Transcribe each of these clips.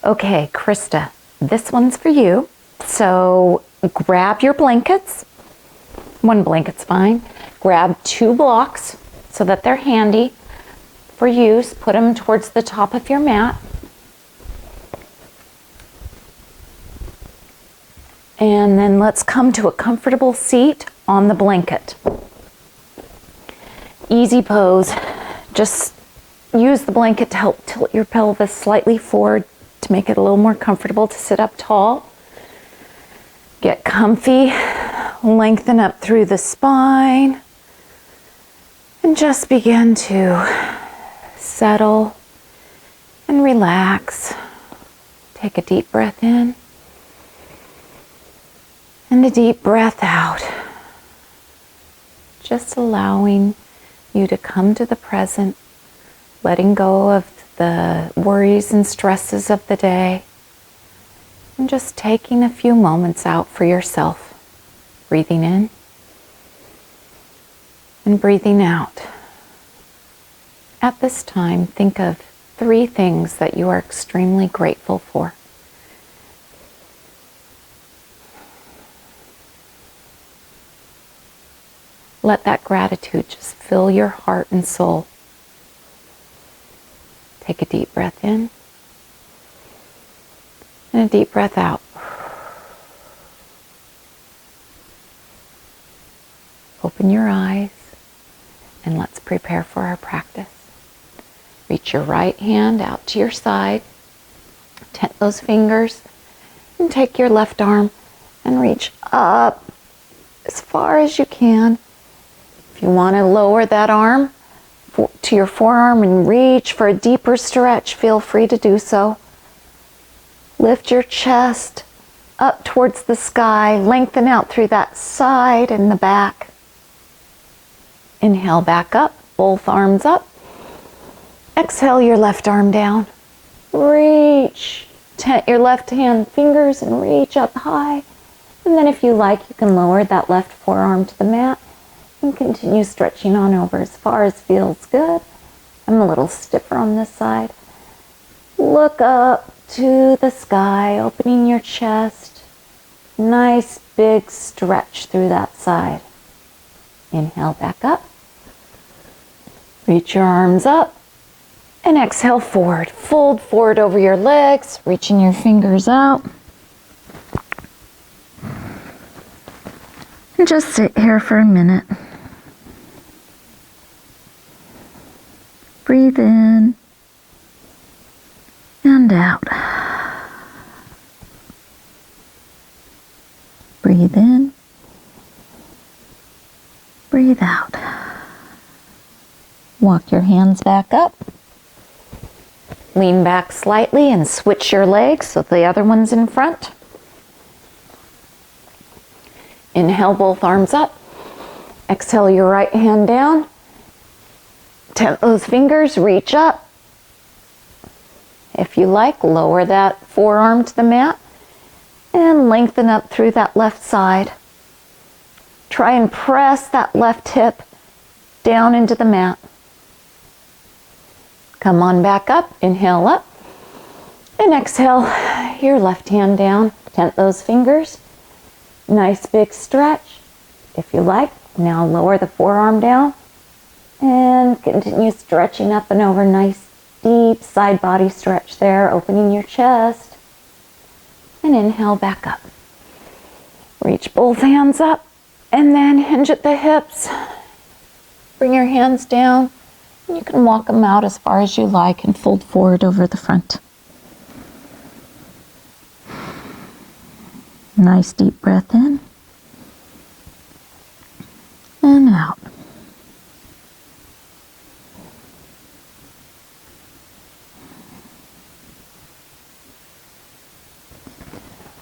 Okay, Krista, this one's for you. So grab your blankets. One blanket's fine. Grab 2 blocks so that they're handy for use. Put them towards the top of your mat. And then let's come to a comfortable seat on the blanket. Easy pose. Just use the blanket to help tilt your pelvis slightly forward to make it a little more comfortable to sit up tall. Get comfy, lengthen up through the spine, and just begin to settle and relax. Take a deep breath in and a deep breath out. Just allowing you to come to the present, letting go of the worries and stresses of the day, and just taking a few moments out for yourself. Breathing in and breathing out. At this time, think of 3 things that you are extremely grateful for. Let that gratitude just fill your heart and soul. Take a deep breath in and a deep breath out. Open your eyes and let's prepare for our practice. Reach your right hand out to your side. Tent those fingers and take your left arm and reach up as far as you can. If you want to lower that arm to your forearm and reach for a deeper stretch, feel free to do so. Lift your chest up towards the sky, lengthen out through that side and the back. Inhale back up, both arms up. Exhale your left arm down. Reach, tent your left hand fingers and reach up high. And then if you like, you can lower that left forearm to the mat and continue stretching on over as far as feels good. I'm a little stiffer on this side. Look up to the sky, opening your chest. Nice big stretch through that side. Inhale back up. Reach your arms up and exhale forward. Fold forward over your legs, reaching your fingers out. And just sit here for a minute. Breathe in and out. Breathe in. Breathe out. Walk your hands back up. Lean back slightly and switch your legs so the other one's in front. Inhale both arms up. Exhale your right hand down. Tent those fingers, reach up. If you like, lower that forearm to the mat and lengthen up through that left side. Try and press that left hip down into the mat. Come on back up, inhale up, and exhale your left hand down. Tent those fingers. Nice big stretch. If you like, now lower the forearm down and continue stretching up and over. Nice deep side body stretch there, opening your chest. And inhale back up. Reach both hands up and then hinge at the hips. Bring your hands down. You can walk them out as far as you like and fold forward over the front. Nice deep breath in and out.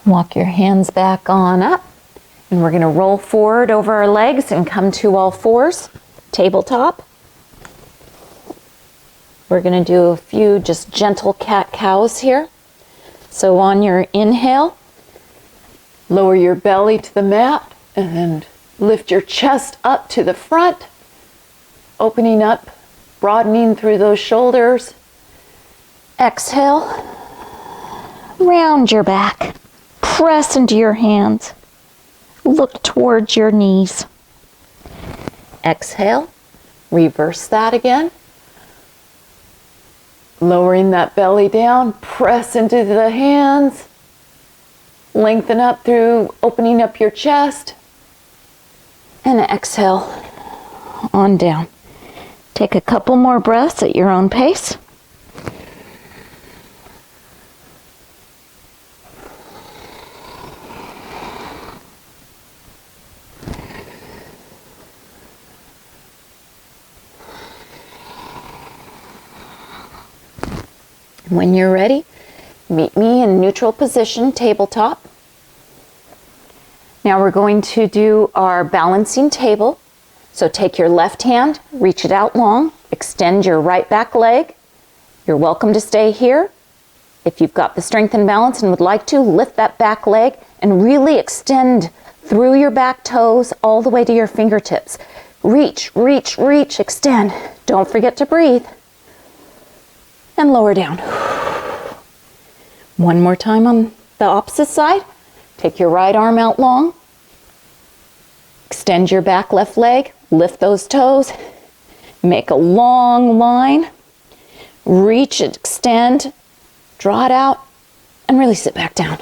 Walk your hands back on up, and we're going to roll forward over our legs and come to all fours, tabletop. We're going to do a few just gentle cat-cows here. So on your inhale, lower your belly to the mat and lift your chest up to the front, opening up, broadening through those shoulders. Exhale, Round your back. Press into your hands. Look towards your knees. Exhale. Reverse that again. Lowering that belly down. Press into the hands. Lengthen up through opening up your chest. And exhale on down. Take a couple more breaths at your own pace. When you're ready, meet me in neutral position, tabletop. Now we're going to do our balancing table. So take your left hand, reach it out long, extend your right back leg. You're welcome to stay here. If you've got the strength and balance and would like to, lift that back leg and really extend through your back toes all the way to your fingertips. Reach, reach, reach, extend. Don't forget to breathe. And lower down. One more time on the opposite side. Take your right arm out long. Extend your back left leg. Lift those toes. Make a long line. Reach, extend, draw it out, and release it back down.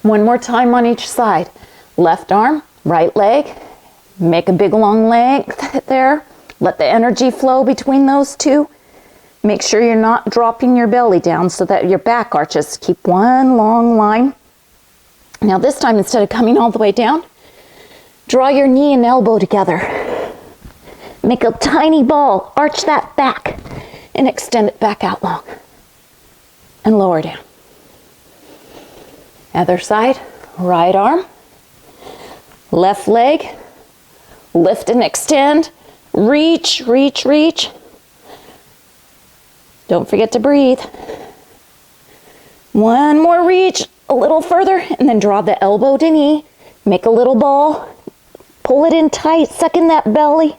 One more time on each side. Left arm, right leg. Make a big long length there. Let the energy flow between those two. Make sure you're not dropping your belly down so that your back arches. Keep one long line. Now this time, instead of coming all the way down, draw your knee and elbow together. Make a tiny ball. Arch that back and extend it back out long. And lower down. Other side, right arm, left leg, lift and extend. Reach, reach, reach. Don't forget to breathe. One more reach, a little further, and then draw the elbow to knee. Make a little ball. Pull it in tight, suck in that belly,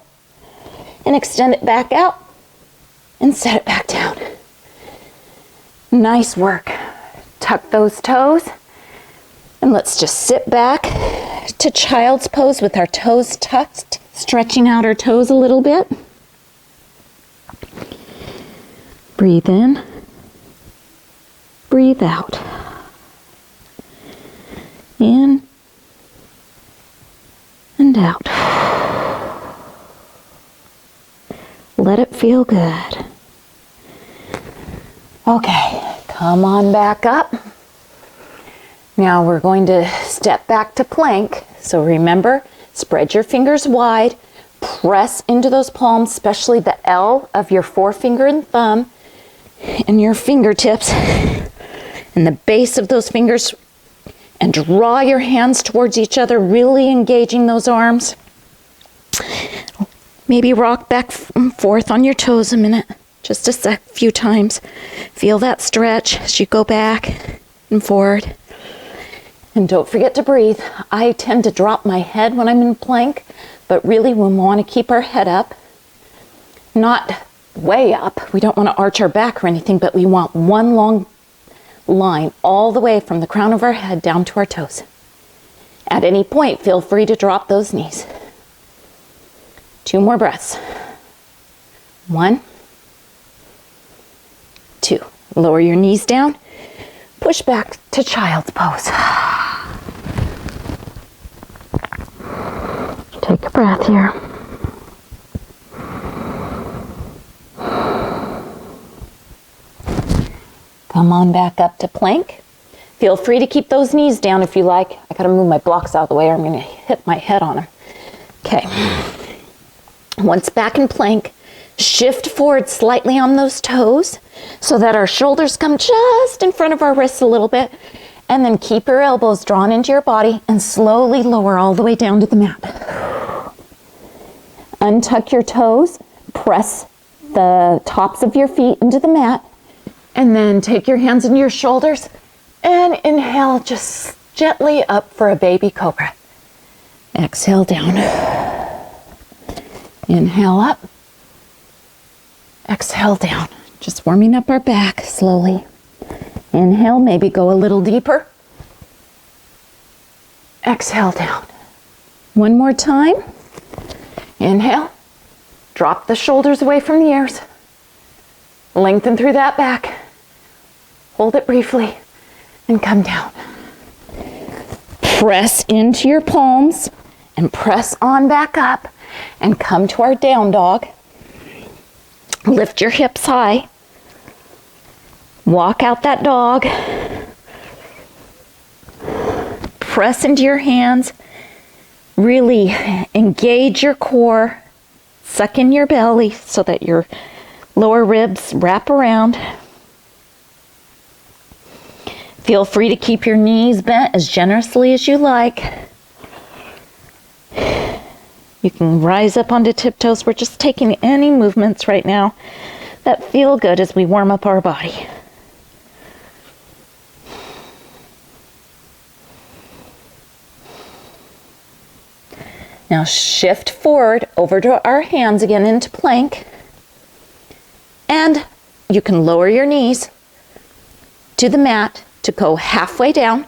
and extend it back out, and set it back down. Nice work. Tuck those toes, and let's just sit back to child's pose with our toes tucked, stretching out our toes a little bit. Breathe in, breathe out. In and out. Let it feel good. Okay, come on back up. Now we're going to step back to plank. So remember, spread your fingers wide, press into those palms, especially the L of your forefinger and thumb, and your fingertips, and the base of those fingers, and draw your hands towards each other, really engaging those arms. Maybe rock back and forth on your toes a minute, just a few times. Feel that stretch as you go back and forward. And don't forget to breathe. I tend to drop my head when I'm in plank, but really we want to keep our head up, not way up. We don't want to arch our back or anything, but we want one long line all the way from the crown of our head down to our toes. At any point, feel free to drop those knees. 2 more breaths. 1, 2. Lower your knees down. Push back to child's pose. Take a breath here. Come on back up to plank. Feel free to keep those knees down if you like. I gotta move my blocks out of the way or I'm gonna hit my head on them. Okay. Once back in plank, shift forward slightly on those toes so that our shoulders come just in front of our wrists a little bit. And then keep your elbows drawn into your body and slowly lower all the way down to the mat. Untuck your toes, press the tops of your feet into the mat, and then take your hands into your shoulders and inhale just gently up for a baby cobra. Exhale down. Inhale up. Exhale down. Just warming up our back slowly. Inhale, maybe go a little deeper. Exhale down. One more time. Inhale. Drop the shoulders away from the ears. Lengthen through that back. Hold it briefly and come down. Press into your palms and press on back up and come to our down dog. Lift your hips high. Walk out that dog. Press into your hands. Really engage your core. Suck in your belly so that your lower ribs wrap around. Feel free to keep your knees bent as generously as you like. You can rise up onto tiptoes. We're just taking any movements right now that feel good as we warm up our body. Now shift forward over to our hands again into plank. And you can lower your knees to the mat to go halfway down.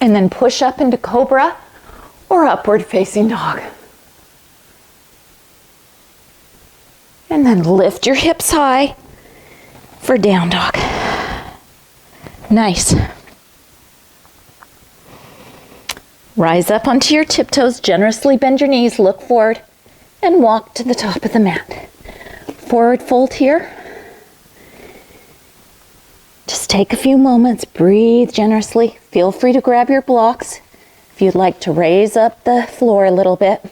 And then push up into cobra or upward facing dog. And then lift your hips high for down dog. Nice. Rise up onto your tiptoes, generously bend your knees, look forward, and walk to the top of the mat. Forward fold here. Just take a few moments, breathe generously. Feel free to grab your blocks. If you'd like to raise up the floor a little bit,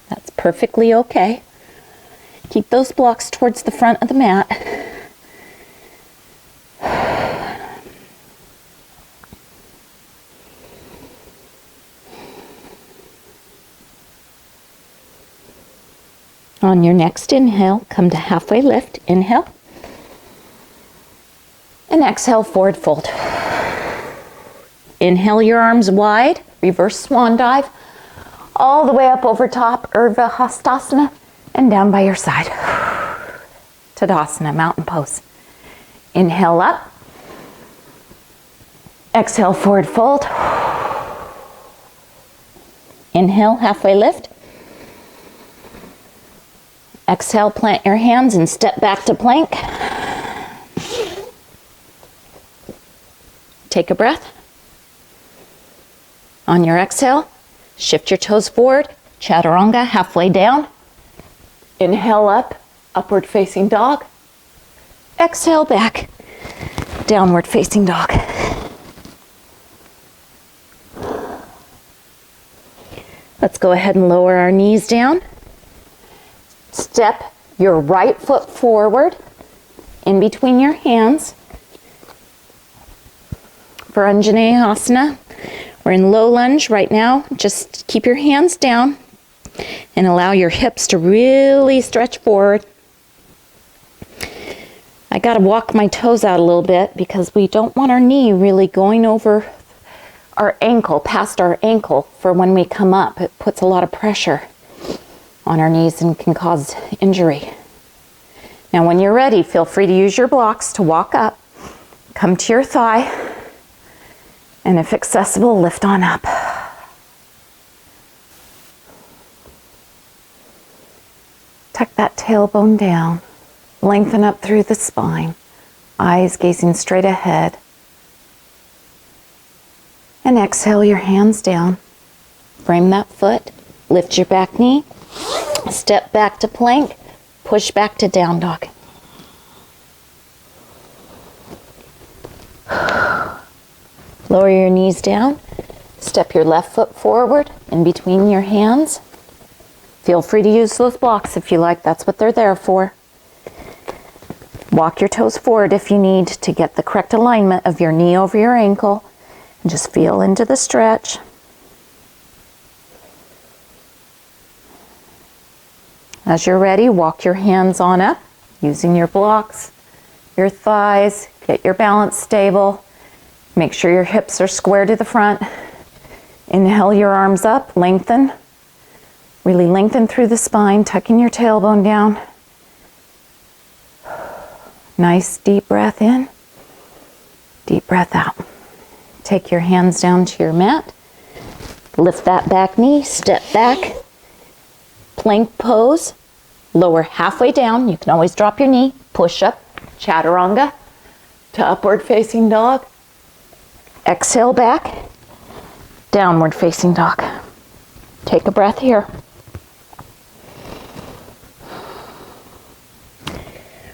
that's perfectly okay. Keep those blocks towards the front of the mat. On your next inhale, come to halfway lift. Inhale. And exhale, forward fold. Inhale your arms wide, reverse swan dive, all the way up over top, Urdhva Hastasana, and down by your side. Tadasana, mountain pose. Inhale up. Exhale, forward fold. Inhale, halfway lift. Exhale, plant your hands and step back to plank. Take a breath. On your exhale, shift your toes forward, chaturanga, halfway down. Inhale up, upward facing dog. Exhale back, downward facing dog. Let's go ahead and lower our knees down. Step your right foot forward in between your hands. For Anjaneyasana, we're in low lunge right now. Just keep your hands down and allow your hips to really stretch forward. I got to walk my toes out a little bit because we don't want our knee really going over our ankle, past our ankle for when we come up. It puts a lot of pressure on our knees and can cause injury. Now when you're ready, feel free to use your blocks to walk up. Come to your thigh. And if accessible, lift on up. Tuck that tailbone down. Lengthen up through the spine. Eyes gazing straight ahead. And exhale your hands down. Frame that foot. Lift your back knee. Step back to plank. Push back to down dog. Lower your knees down. Step your left foot forward in between your hands. Feel free to use those blocks if you like. That's what they're there for. Walk your toes forward if you need to get the correct alignment of your knee over your ankle. And just feel into the stretch. As you're ready, walk your hands on up using your blocks, your thighs. Get your balance stable. Make sure your hips are square to the front. Inhale your arms up, lengthen. Really lengthen through the spine, tucking your tailbone down. Nice deep breath in. Deep breath out. Take your hands down to your mat. Lift that back knee, step back. Plank pose. Lower halfway down. You can always drop your knee. Push up, chaturanga to upward facing dog. Exhale back, downward facing dog. Take a breath here.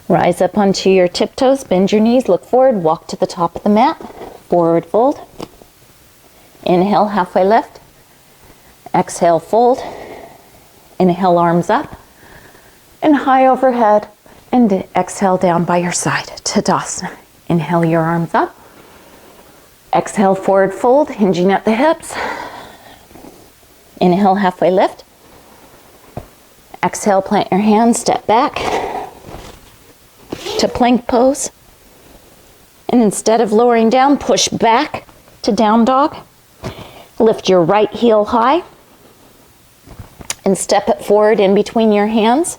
Rise up onto your tiptoes, bend your knees, look forward, walk to the top of the mat, forward fold. Inhale, halfway lift. Exhale, fold. Inhale, arms up and high overhead. And exhale down by your side, Tadasana. Inhale your arms up. Exhale, forward fold, hinging at the hips. Inhale, halfway lift. Exhale, plant your hands, step back to plank pose. And instead of lowering down, push back to down dog. Lift your right heel high and step it forward in between your hands.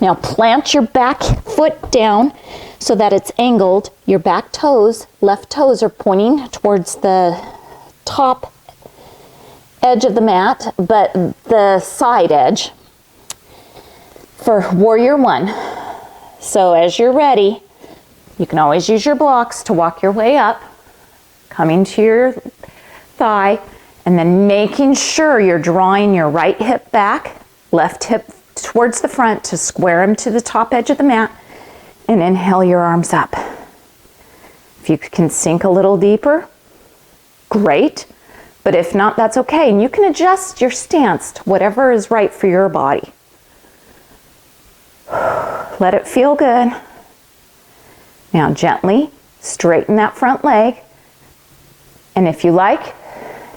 Now plant your back foot down so that it's angled. Your back toes, left toes are pointing towards the top edge of the mat, but the side edge for warrior one. So as you're ready, you can always use your blocks to walk your way up, coming to your thigh, and then making sure you're drawing your right hip back, left hip towards the front to square them to the top edge of the mat, and inhale your arms up. If you can sink a little deeper, great, but if not, that's okay, and you can adjust your stance to whatever is right for your body. Let it feel good. Now gently straighten that front leg, and if you like,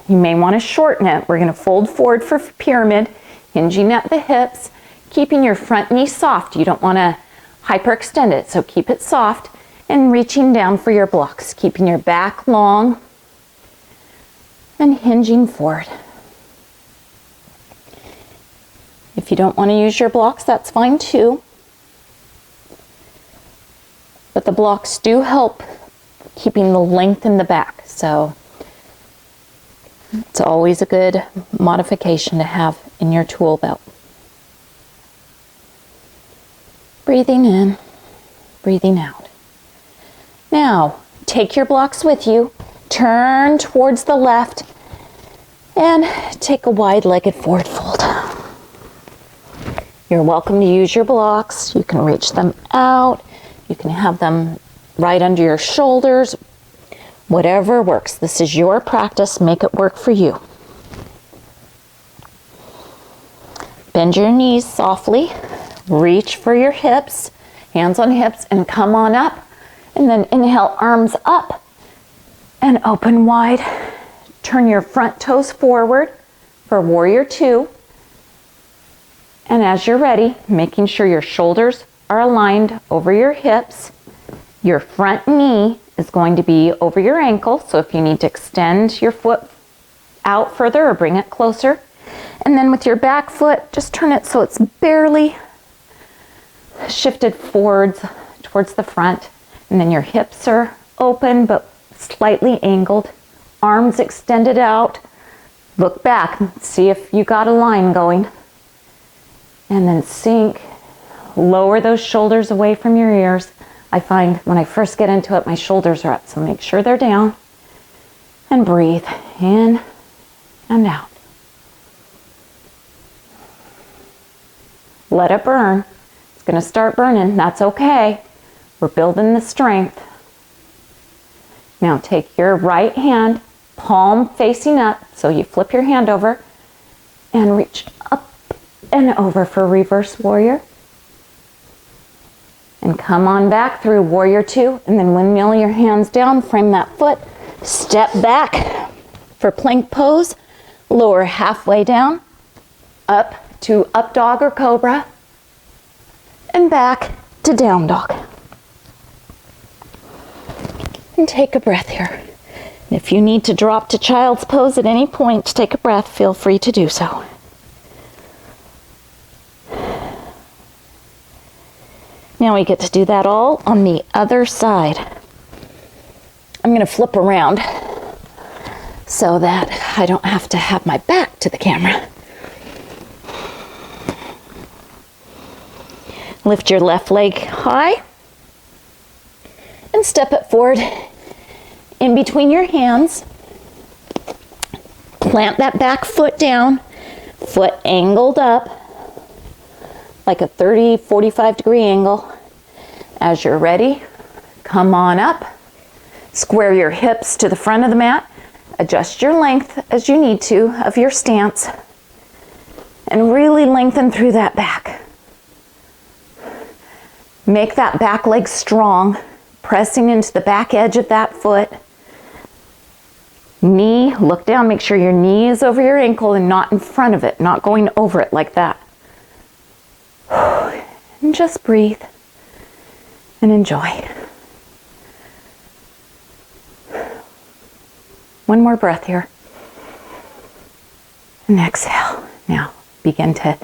you may want to shorten it. We're going to fold forward for pyramid, hinging at the hips, keeping your front knee soft. You don't want to hyperextend it, so keep it soft, and reaching down for your blocks, keeping your back long and hinging forward. If you don't want to use your blocks, that's fine too. But the blocks do help keeping the length in the back, so it's always a good modification to have in your tool belt. Breathing in, breathing out. Now, take your blocks with you, turn towards the left, and take a wide-legged forward fold. You're welcome to use your blocks. You can reach them out. You can have them right under your shoulders. Whatever works. This is your practice. Make it work for you. Bend your knees softly. Reach for your hips, hands on hips, and come on up. And then inhale, arms up and open wide. Turn your front toes forward for warrior two. And as you're ready, making sure your shoulders are aligned over your hips. Your front knee is going to be over your ankle, so if you need to extend your foot out further or bring it closer. And then with your back foot, just turn it so it's barely shifted forwards towards the front. And then your hips are open but slightly angled. Arms extended out. Look back, see if you got a line going. And then sink. Lower those shoulders away from your ears. I find when I first get into it, my shoulders are up, so make sure they're down. And breathe in and out. Let it burn. It's going to start burning. That's okay. We're building the strength. Now take your right hand, palm facing up, so you flip your hand over and reach up and over for reverse warrior. And come on back through warrior two, and then windmill your hands down, frame that foot, step back for plank pose, lower halfway down, up to up dog or cobra, and back to down dog. And take a breath here. And if you need to drop to child's pose at any point to take a breath, feel free to do so. Now we get to do that all on the other side. I'm going to flip around so that I don't have to have my back to the camera. Lift your left leg high and step it forward in between your hands. Plant that back foot down, foot angled up like a 30, 45 degree angle. As you're ready, come on up. Square your hips to the front of the mat. Adjust your length as you need to of your stance. And really lengthen through that back. Make that back leg strong, pressing into the back edge of that foot. Knee, look down, make sure your knee is over your ankle and not in front of it, not going over it like that. And just breathe and enjoy. One more breath here. And exhale. Now begin to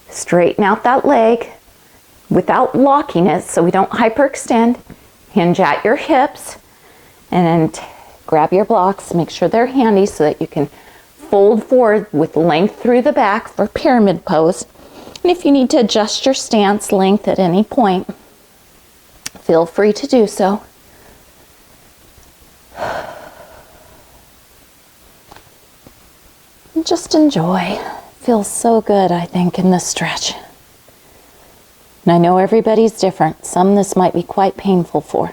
straighten out that leg without locking it so we don't hyperextend. Hinge at your hips and then grab your blocks. Make sure they're handy so that you can fold forward with length through the back for pyramid pose. And if you need to adjust your stance length at any point, feel free to do so. And just enjoy. Feels so good, I think, in this stretch. And I know everybody's different. Some this might be quite painful for.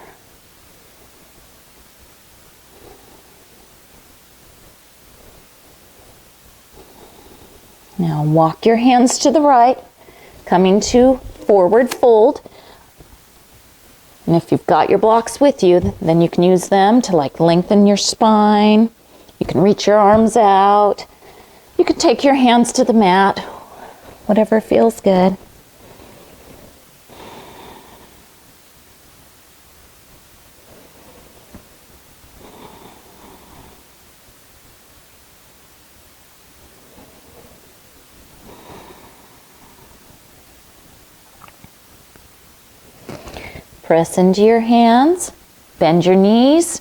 Now walk your hands to the right, coming to forward fold. And if you've got your blocks with you, then you can use them to like lengthen your spine. You can reach your arms out. You can take your hands to the mat, whatever feels good. Press into your hands, bend your knees,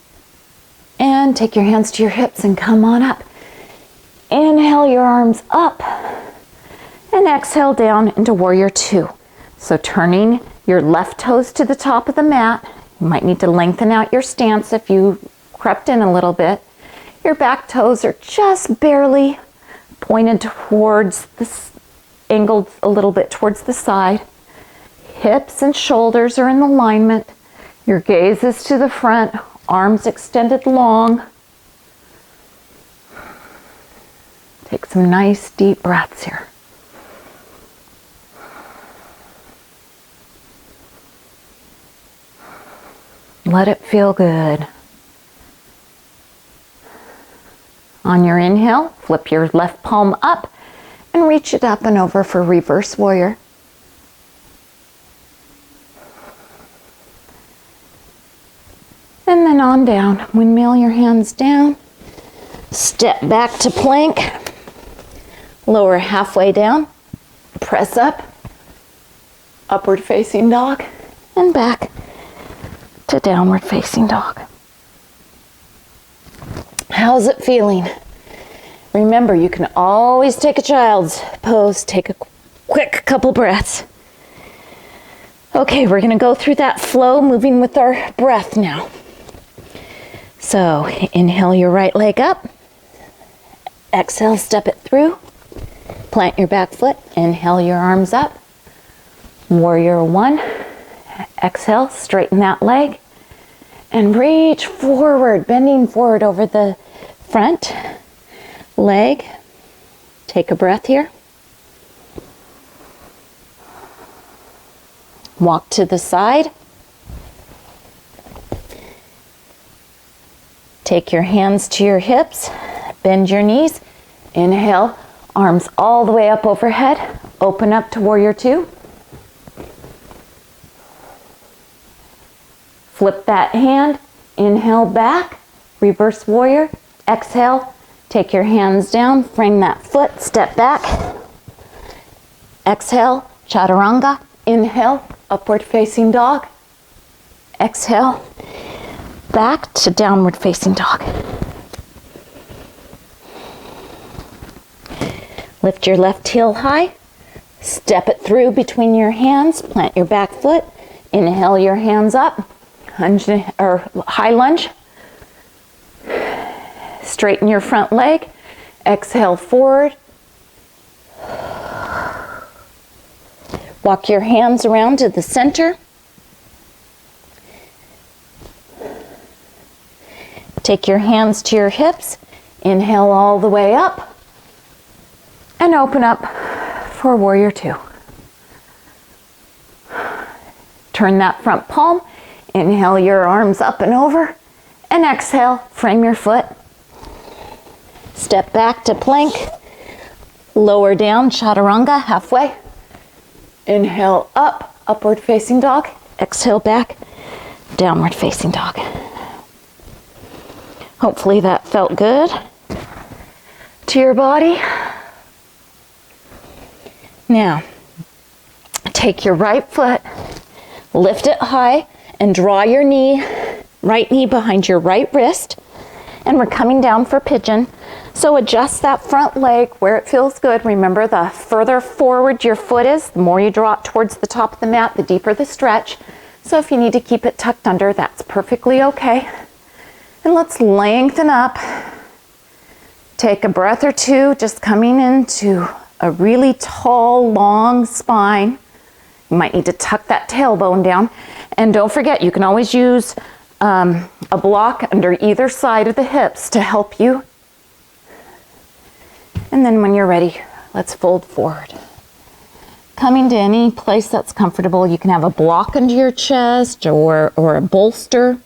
and take your hands to your hips and come on up. Inhale your arms up and exhale down into Warrior Two. So turning your left toes to the top of the mat. You might need to lengthen out your stance if you crept in a little bit. Your back toes are just barely pointed towards this, angled a little bit towards the side. Hips and shoulders are in alignment. Your gaze is to the front, arms extended long. Take some nice deep breaths here. Let it feel good. On your inhale, flip your left palm up and reach it up and over for Reverse Warrior. And then on down, windmill your hands down, step back to plank, lower halfway down, press up, upward facing dog, and back to downward facing dog. How's it feeling? Remember, you can always take a child's pose, take a quick couple breaths. Okay, we're gonna go through that flow, moving with our breath now. So inhale your right leg up, exhale, step it through, plant your back foot, inhale your arms up, Warrior One, exhale, straighten that leg, and reach forward, bending forward over the front leg. Take a breath here. Walk to the side. Take your hands to your hips, bend your knees, inhale, arms all the way up overhead, open up to Warrior Two. Flip that hand, inhale back, Reverse Warrior, exhale, take your hands down, frame that foot, step back, exhale, Chaturanga, inhale, upward facing dog, exhale, back to downward facing dog. Lift your left heel high. Step it through between your hands. Plant your back foot. Inhale your hands up. Lunge, or high lunge. Straighten your front leg. Exhale forward. Walk your hands around to the center. Take your hands to your hips. Inhale all the way up. And open up for Warrior Two. Turn that front palm. Inhale your arms up and over. And exhale, frame your foot. Step back to plank. Lower down, chaturanga, halfway. Inhale up, upward facing dog. Exhale back, downward facing dog. Hopefully that felt good to your body. Now, take your right foot, lift it high, and draw your knee, right knee behind your right wrist. And we're coming down for pigeon. So adjust that front leg where it feels good. Remember, the further forward your foot is, the more you draw it towards the top of the mat, the deeper the stretch. So if you need to keep it tucked under, that's perfectly okay. And let's lengthen up. Take a breath or two, just coming into a really tall, long spine. You might need to tuck that tailbone down. And don't forget, you can always use a block under either side of the hips to help you. And then when you're ready, let's fold forward. Coming to any place that's comfortable. You can have a block under your chest or a bolster.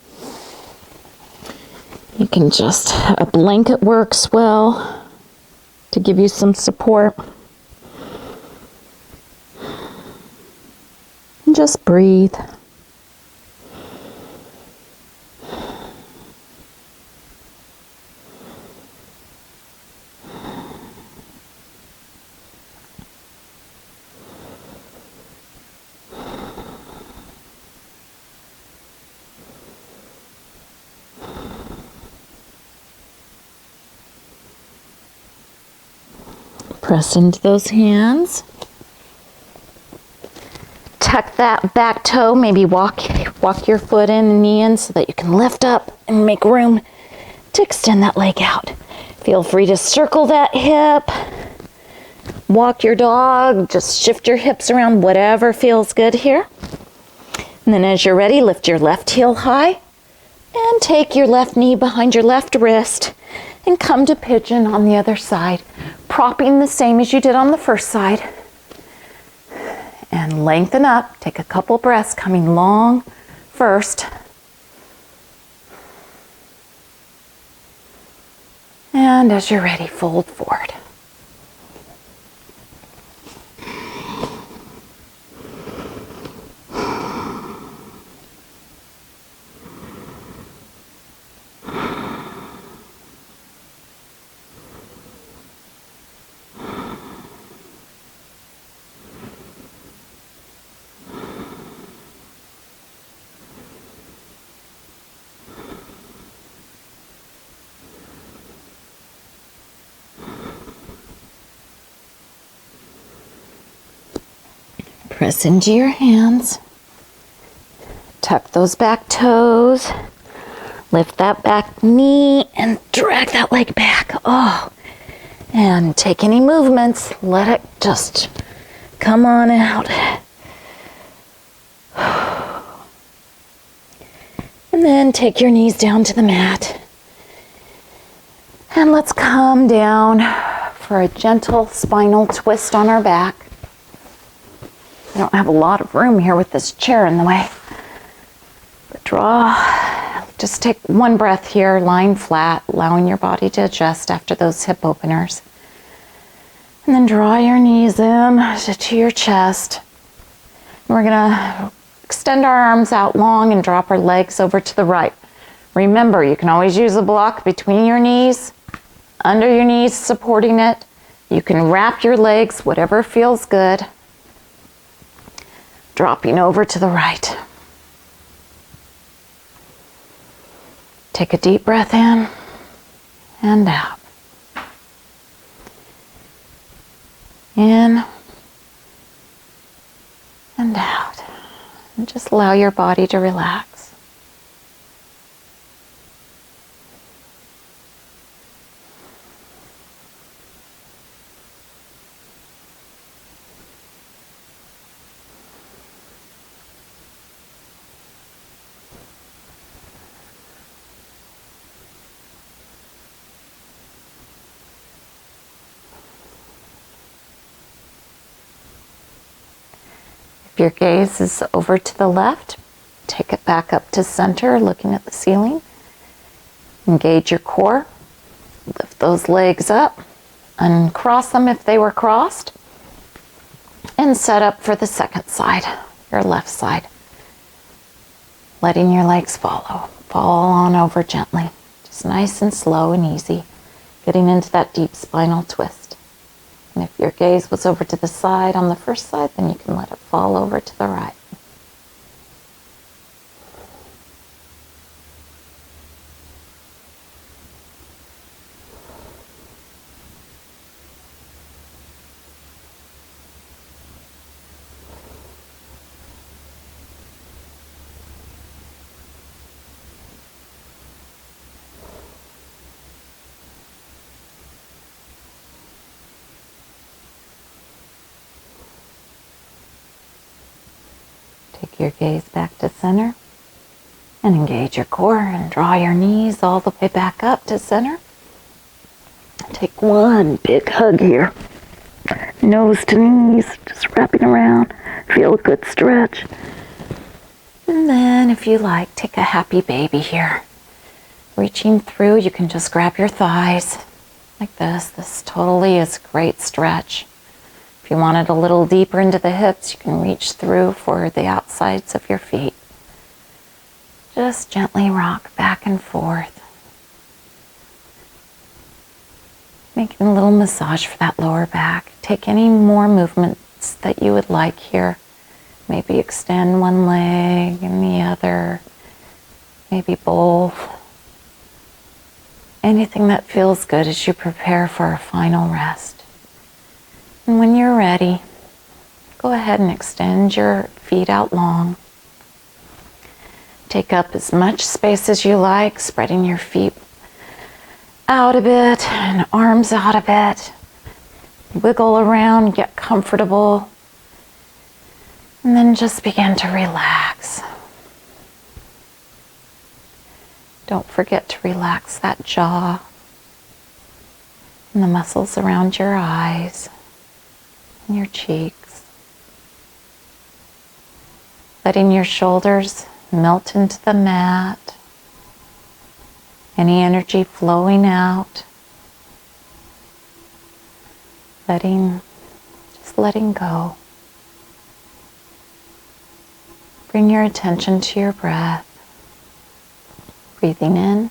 You can just, a blanket works well to give you some support. And just breathe. Press into those hands. Tuck that back toe, maybe walk your foot in and knee in so that you can lift up and make room to extend that leg out. Feel free to circle that hip. Walk your dog, just shift your hips around, whatever feels good here. And then as you're ready, lift your left heel high and take your left knee behind your left wrist and come to pigeon on the other side, propping the same as you did on the first side. And lengthen up, take a couple breaths, coming long first. And as you're ready, fold forward. Press into your hands. Tuck those back toes. Lift that back knee and drag that leg back. Oh, and take any movements. Let it just come on out. And then take your knees down to the mat. And let's come down for a gentle spinal twist on our back. I don't have a lot of room here with this chair in the way. But just take one breath here, lying flat, allowing your body to adjust after those hip openers. And then draw your knees in to your chest. And we're gonna extend our arms out long and drop our legs over to the right. Remember, you can always use a block between your knees, under your knees, supporting it. You can wrap your legs, whatever feels good. Dropping over to the right. Take a deep breath in and out. In and out. And just allow your body to relax. If your gaze is over to the left, take it back up to center, looking at the ceiling. Engage your core. Lift those legs up. Uncross them if they were crossed. And set up for the second side, your left side. Letting your legs follow. Fall on over gently. Just nice and slow and easy. Getting into that deep spinal twist. And if your gaze was over to the side on the first side, then you can let it fall over to the right. Take your gaze back to center and engage your core and draw your knees all the way back up to center. Take one big hug here. Nose to knees, just wrapping around. Feel a good stretch. And then if you like, take a happy baby here. Reaching through, you can just grab your thighs like this. This totally is a great stretch. If you want it a little deeper into the hips, you can reach through for the outsides of your feet. Just gently rock back and forth. Making a little massage for that lower back. Take any more movements that you would like here. Maybe extend one leg and the other. Maybe both. Anything that feels good as you prepare for a final rest. And when you're ready, go ahead and extend your feet out long. Take up as much space as you like, spreading your feet out a bit and arms out a bit. Wiggle around, get comfortable, and then just begin to relax. Don't forget to relax that jaw and the muscles around your eyes and your cheeks. Letting your shoulders melt into the mat. Any energy flowing out. Just letting go. Bring your attention to your breath. Breathing in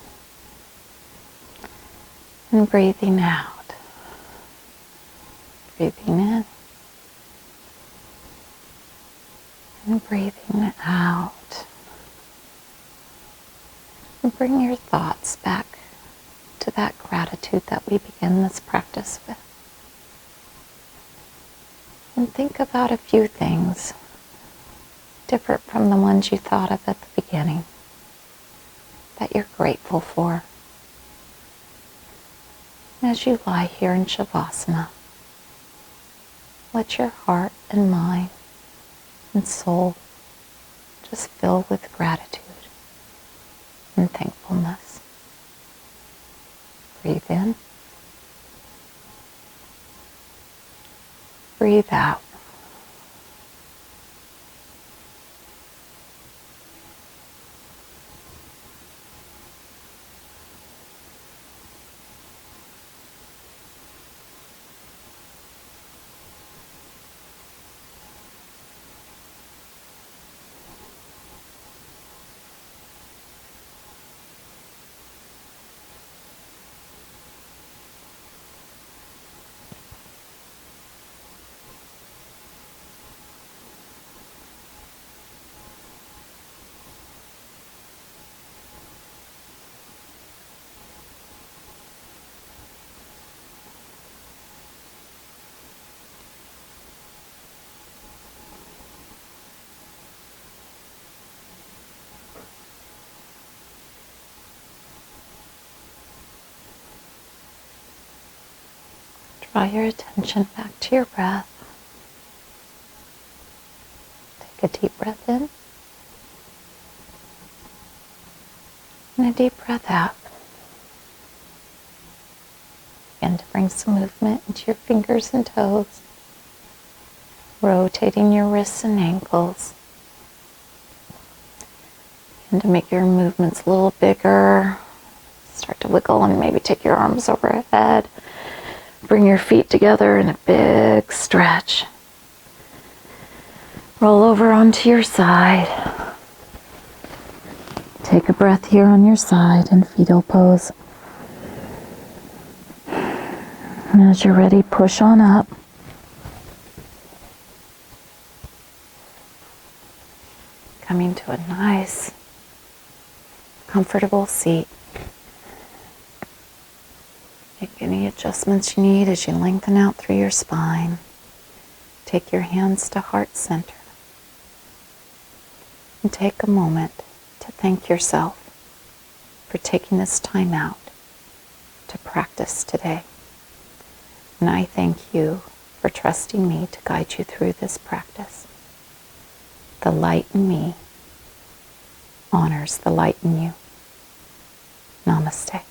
and breathing out. Breathing in and breathing out. And bring your thoughts back to that gratitude that we begin this practice with. And think about a few things different from the ones you thought of at the beginning that you're grateful for. As you lie here in Savasana, let your heart and mind and soul just fill with gratitude and thankfulness. Breathe in. Breathe out. Draw your attention back to your breath. Take a deep breath in and a deep breath out. Begin to bring some movement into your fingers and toes, rotating your wrists and ankles. And to make your movements a little bigger, start to wiggle and maybe take your arms overhead. Bring your feet together in a big stretch. Roll over onto your side. Take a breath here on your side in fetal pose. And as you're ready, push on up. Coming to a nice, comfortable seat. Make any adjustments you need as you lengthen out through your spine. Take your hands to heart center. And take a moment to thank yourself for taking this time out to practice today. And I thank you for trusting me to guide you through this practice. The light in me honors the light in you. Namaste.